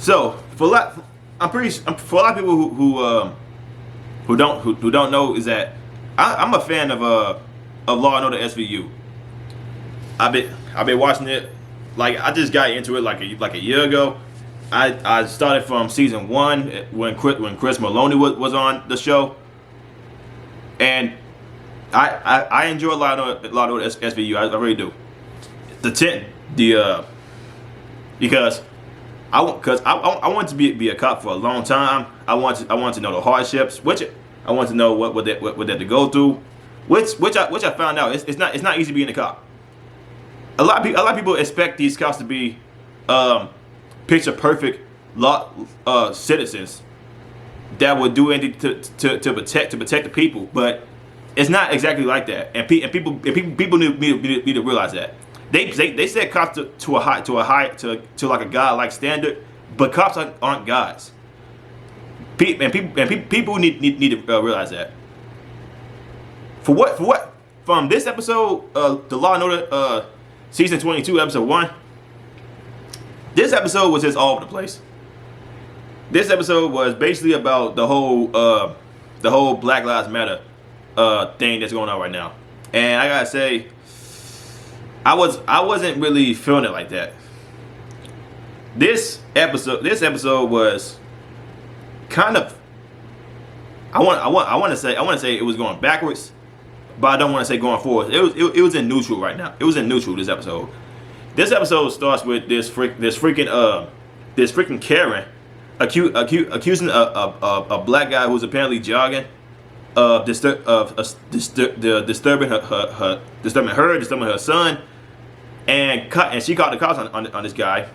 So for a lot of people who don't know is that I'm a fan of Law and Order SVU. I've been watching it. Like I just got into it like a year ago. I started from season 1 when Chris Maloney was on the show, and I enjoy a lot of SVU. I really do. Because I want to be a cop for a long time. I want to know the hardships, which I want to know what they have to go through, which I found out it's not easy being a cop. A lot of people expect these cops to be picture perfect citizens that would do anything to protect the people, but it's not exactly like that. And people need to realize that. They set cops to like a godlike standard, but cops aren't gods. People need to realize that. For what from this episode, the Law and Order season 22, episode 1. This episode was just all over the place. This episode was basically about the whole Black Lives Matter thing that's going on right now, and I gotta say, I wasn't really feeling it like that. This episode was kind of, I want to say it was going backwards, but I don't want to say going forward. It was in neutral right now. It was in neutral this episode. This episode starts with this freaking Karen accusing a black guy who's apparently jogging of disturbing her son, and she called the cops on this guy.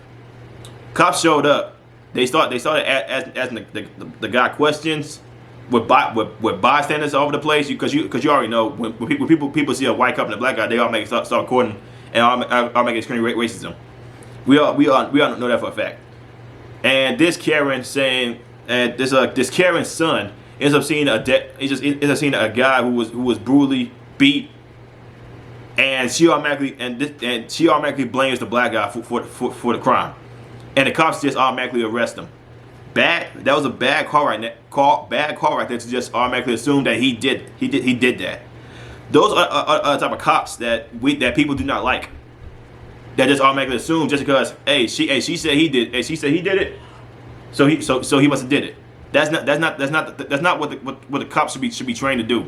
Cops showed up. They started asking the guy questions with bystanders all over the place, because you already know when people see a white cop and a black guy, they all make start recording and all make it scream racism. We all know that for a fact. And this Karen saying, and this Karen's son ends up seeing a guy who was brutally beat, and she automatically blames the black guy for the crime, and the cops just automatically arrest him. That was a bad call right there to just automatically assume that he did that. Those are the type of cops that people do not like. That just automatically assume just because she said he did it, so he must have did it. That's not what the cops should be trained to do.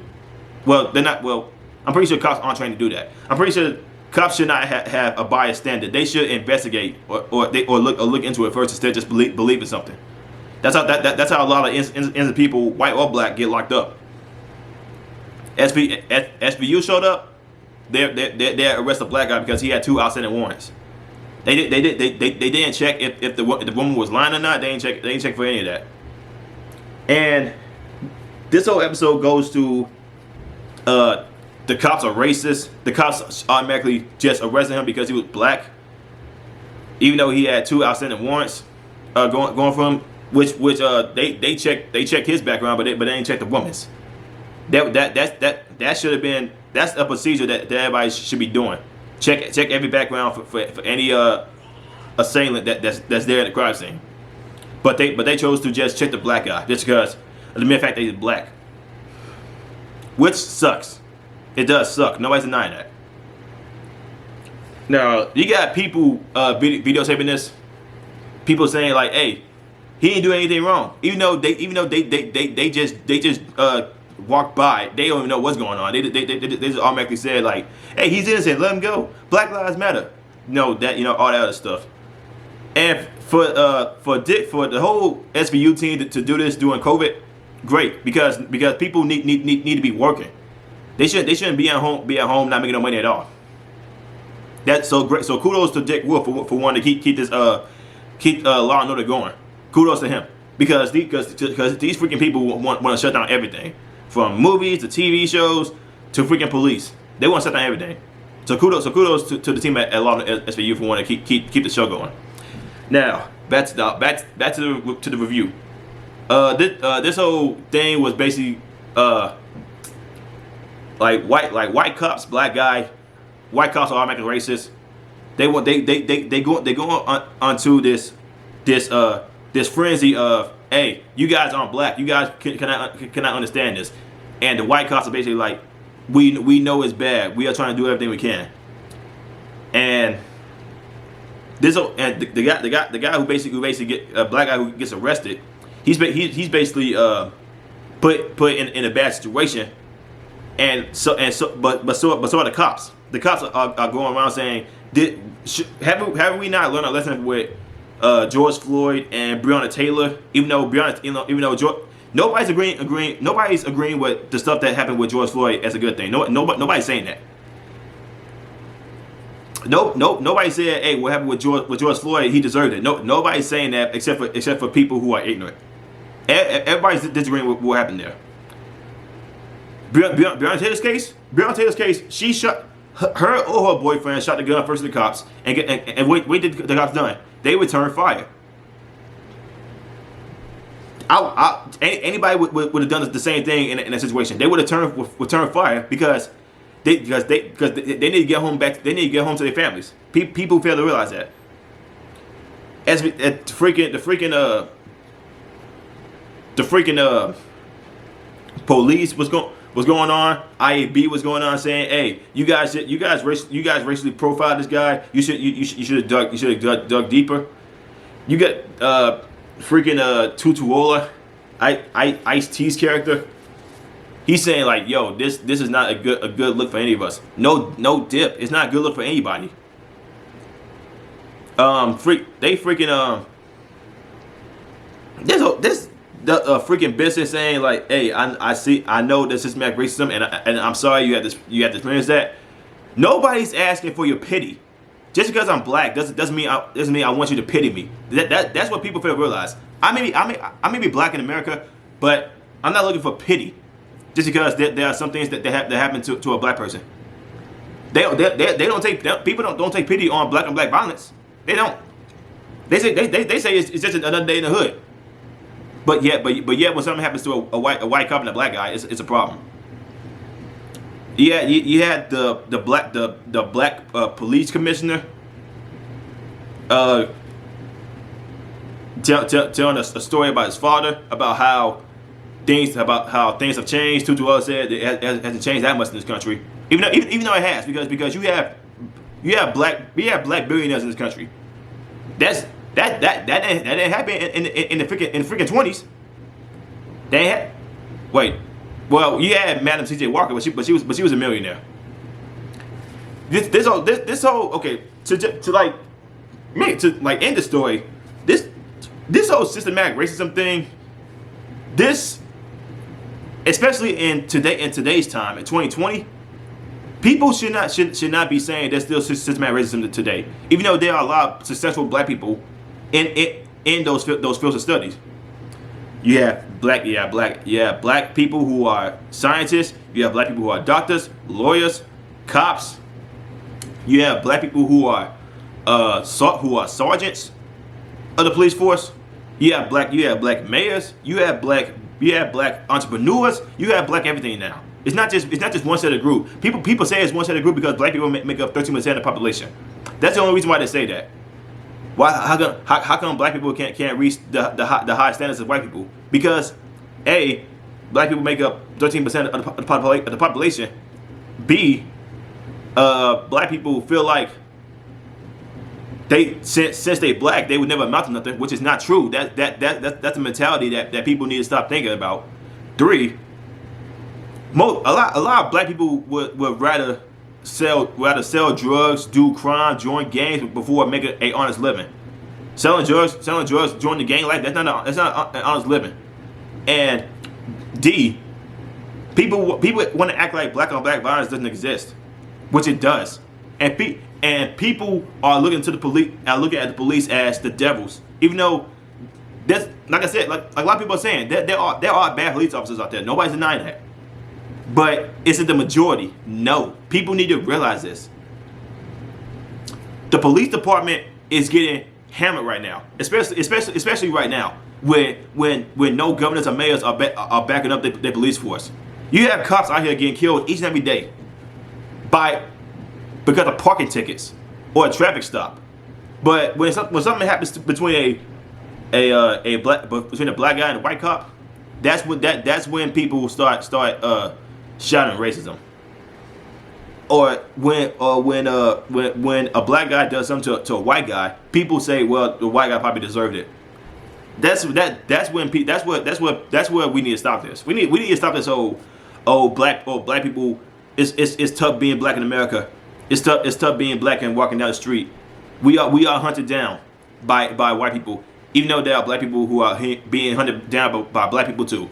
Well, they're not. Well, I'm pretty sure cops aren't trained to do that. I'm pretty sure cops should not have a biased standard. They should investigate or look into it first instead of just believe in something. That's how a lot of innocent people, white or black, get locked up. SVU showed up. They arrested a black guy because he had 2 outstanding warrants. They didn't check if the woman was lying or not. They didn't check for any of that. And this whole episode goes to the cops are racist. The cops automatically just arrested him because he was black, even though he had 2 outstanding warrants going for him. Which they checked his background, but they didn't check the woman's. That should have been, that's a procedure that everybody should be doing. Check every background for any assailant that's there at the crime scene. But they chose to just check the black guy just because of the mere fact that he's black, which sucks. It does suck. Nobody's denying that. Now you got people videotaping this. People saying like, "Hey, he didn't do anything wrong," even though they just walked by. They don't even know what's going on. They just automatically said like, "Hey, he's innocent. Let him go. Black Lives Matter." All that other stuff. And for the whole SVU team to do this during COVID, great, because people need to be working. They shouldn't be at home not making no money at all. That's so great. So kudos to Dick Wolf for wanting to keep this Law and Order going. Kudos to him, because these freaking people want to shut down everything, from movies to TV shows to freaking police. They want to shut down everything. So kudos to the team at Law and Order SVU for wanting to keep the show going. Now back to the review. This whole thing was basically like white cops, black guy, white cops are automatically racist. They go onto this this frenzy of, hey, you guys aren't black. You guys cannot understand this. And the white cops are basically like, we know it's bad. We are trying to do everything we can. And this and the guy who basically get a black guy who gets arrested, he's basically put in a bad situation. But so are the cops. The cops are going around saying, haven't we not learned a lesson with George Floyd and Breonna Taylor? Even though George, nobody's agreeing with the stuff that happened with George Floyd as a good thing. Nobody's saying that. Nobody said, hey, what happened with George Floyd? He deserved it. Nobody's saying that except for people who are ignorant. Everybody's disagreeing with what happened there. Breonna Taylor's case, she shot her or her boyfriend shot the gun first to the cops and wait did the cops done. They returned fire. Anybody would have done the same thing in a situation. They would have returned fire because they need to get home back. They need to get home to their families. People fail to realize that. The freaking police was going on. IAB was going on saying, "Hey, you guys racially profiled this guy. You should have dug deeper." You get freaking Tutuola, Ice-T's character. He's saying like, "Yo, this is not a good look for any of us. No dip. It's not a good look for anybody." The freaking business saying like, "Hey, I know this is systematic racism, and I'm sorry you had to experience that." Nobody's asking for your pity. Just because I'm black doesn't mean I want you to pity me. That's what people fail to realize. I may be black in America, but I'm not looking for pity. Just because there are some things that happen to a black person. People don't take pity on black on black violence. They don't. They say it's just another day in the hood. But yet when something happens to a white cop and a black guy, it's a problem. Yeah, you had the black police commissioner telling a story about his father, about how things have changed. Tutuola said it hasn't changed that much in this country, even though it has, because you have black billionaires in this country. That didn't happen in the freaking 20s. They had well, you had Madam C.J. Walker, but she was a millionaire. This whole okay to end the story. This whole systematic racism thing. This, especially in today's time, in 2020, people should not be saying there's still systematic racism today, even though there are a lot of successful black people in those fields of studies. You have black people who are scientists. You have black people who are doctors, lawyers, cops. You have black people who are sergeants of the police force. You have black mayors. You have black entrepreneurs. You have black everything now. It's not just one set of group. People say it's one set of group because black people make up 13% of the population. That's the only reason why they say that. Why? How come black people can't reach the high standards of white people? Because A, black people make up 13% of the population. B, black people feel like since they black, they would never amount to nothing, which is not true. That's a mentality that people need to stop thinking about. 3, a lot of black people would rather sell drugs, do crime, join gangs before making an honest living. Selling drugs, join the gang life. That's not an honest living. And D, people want to act like black on black violence doesn't exist, which it does. And people are looking at the police as the devils, even though that's, like I said, like a lot of people are saying, there are bad police officers out there. Nobody's denying that. But is it the majority? No. People need to realize this. The police department is getting hammered right now, especially right now, when no governors or mayors are backing up their police force. You have cops out here getting killed each and every day because of parking tickets or a traffic stop. But when something happens between a black between a black guy and a white cop, that's when people start shouting racism. Or when a black guy does something to a white guy, people say, well, the white guy probably deserved it. That's where we need to stop this. We need to stop this black people. It's tough being black in America. It's tough being black and walking down the street. We are hunted down by white people, even though there are black people who are being hunted down by black people too.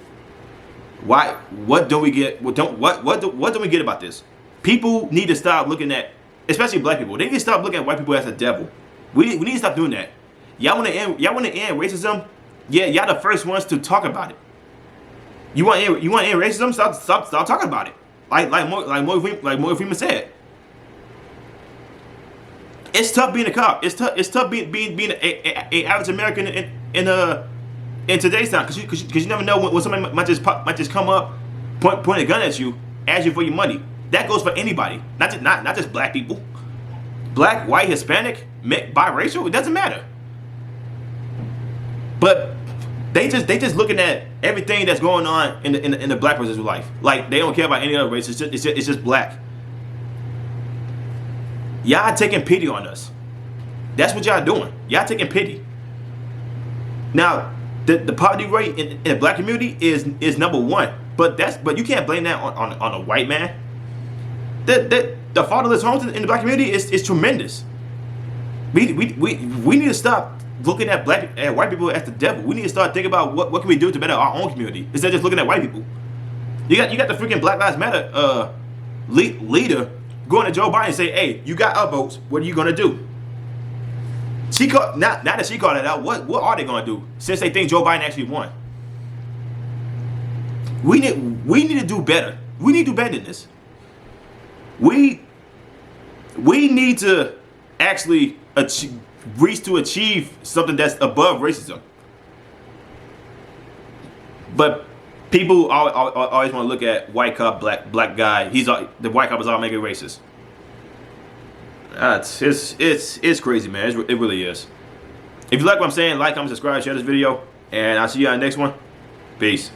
Why? What don't we get? What don't we get about this? People need to stop looking at, especially black people. They need to stop looking at white people as the devil. We need to stop doing that. Y'all want to end racism? Yeah, y'all the first ones to talk about it. You want to end racism? Stop talking about it. Like Morgan Freeman said. It's tough being a cop. It's tough being a average American in today's time, because you never know when somebody might just come up, point a gun at you, ask you for your money. That goes for anybody, not just black people. Black, white, Hispanic, biracial, it doesn't matter. But they just looking at everything that's going on in the black person's life. Like, they don't care about any other race. It's just black. Y'all taking pity on us. That's what y'all doing. Y'all taking pity. Now, the poverty rate in the black community is number one. But you can't blame that on a white man. The fatherless homes in the black community is tremendous. We need to stop looking at white people as the devil. We need to start thinking about what can we do to better our own community instead of just looking at white people. You got the freaking Black Lives Matter leader going to Joe Biden and say, "Hey, you got our votes. What are you gonna do?" Now that she called it out, what are they gonna do since they think Joe Biden actually won? We need to do better. We need to do better than this. We need to actually achieve something that's above racism. But people always want to look at white cop, black guy. The white cop is all making racist. It's crazy, man. It really is. If you like what I'm saying, like, comment, subscribe, share this video, and I'll see you on the next one. Peace.